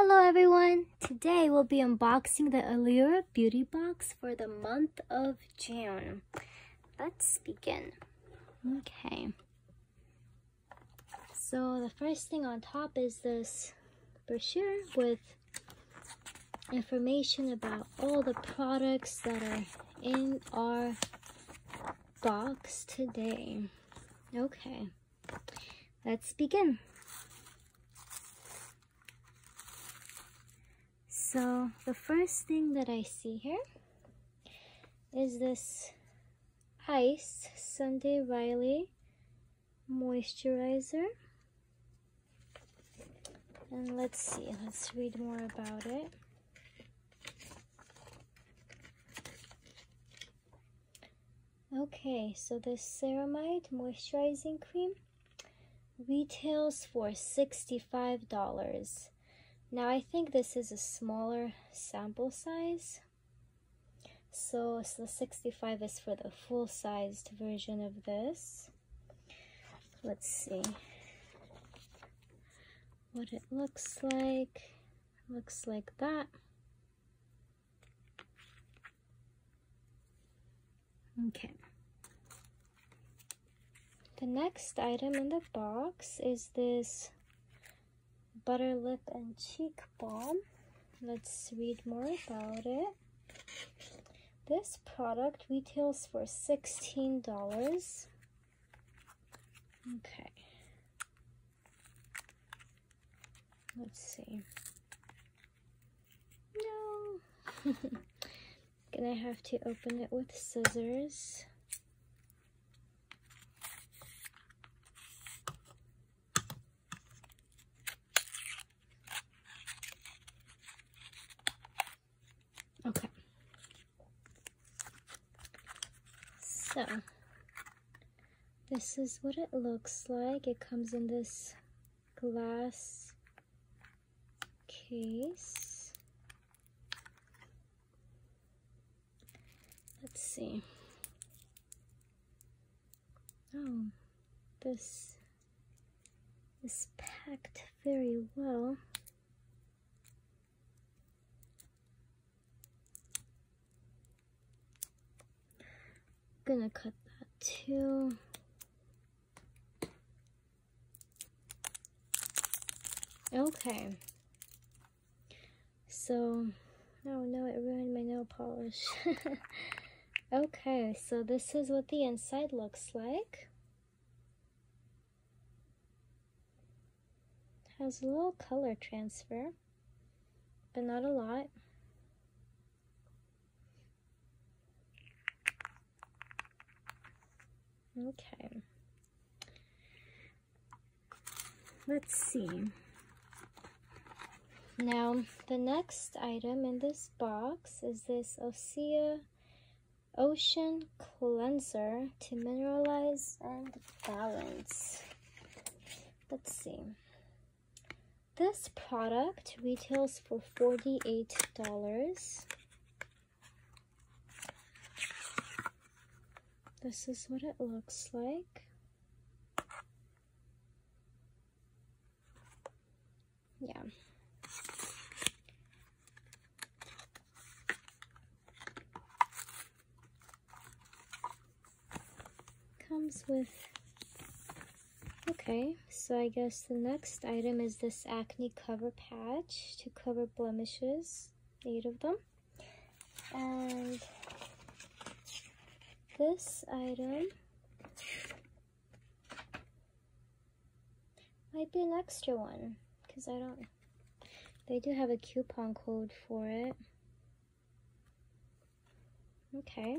Hello everyone! Today we'll be unboxing the Allure beauty box for the month of June. Let's begin. Okay. So the first thing on top is this brochure with information about all the products that are in our box today. Okay. Let's begin. So the first thing that I see here is this Ceramide Moisturizer. And let's read more about it. Okay, so this Ceramide Moisturizing Cream retails for $65. Now I think this is a smaller sample size, so the 65 is for the full-sized version of this. Let's see what it looks like. Looks like that. Okay. The next item in the box is this Butter Lip and Cheek Balm. Let's read more about it. This product retails for $16. Okay. Let's see. No. Gonna have to open it with scissors. Okay. So this is what it looks like. It comes in this glass case. Let's see. Oh, this is packed very well. Gonna cut that too. Okay. So, oh no, it ruined my nail polish. Okay, so this is what the inside looks like. Has a little color transfer, but not a lot. Okay. Let's see. Now, the next item in this box is this Ocea Ocean Cleanser to mineralize and balance. Let's see. This product retails for $48. This is what it looks like. Yeah. Comes with, okay, so I guess the next item is this Acne Cover Patch to cover blemishes, 8 of them. And this item might be an extra one, because they do have a coupon code for it. Okay.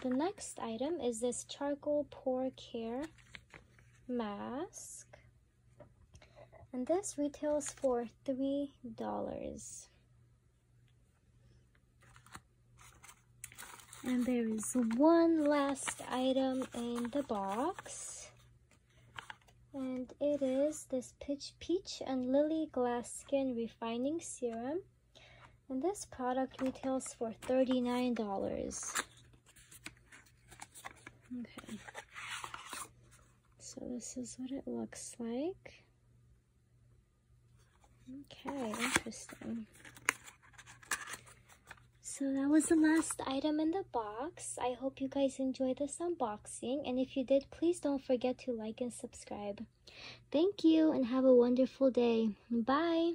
The next item is this Charcoal Pore Care Mask. And this retails for $3. And there is one last item in the box. And it is this Peach and Lily Glass Skin Refining Serum. And this product retails for $39. Okay. So this is what it looks like. Okay, interesting. So that was the last item in the box. I hope you guys enjoyed this unboxing, and if you did, please don't forget to like and subscribe. Thank you and have a wonderful day. Bye!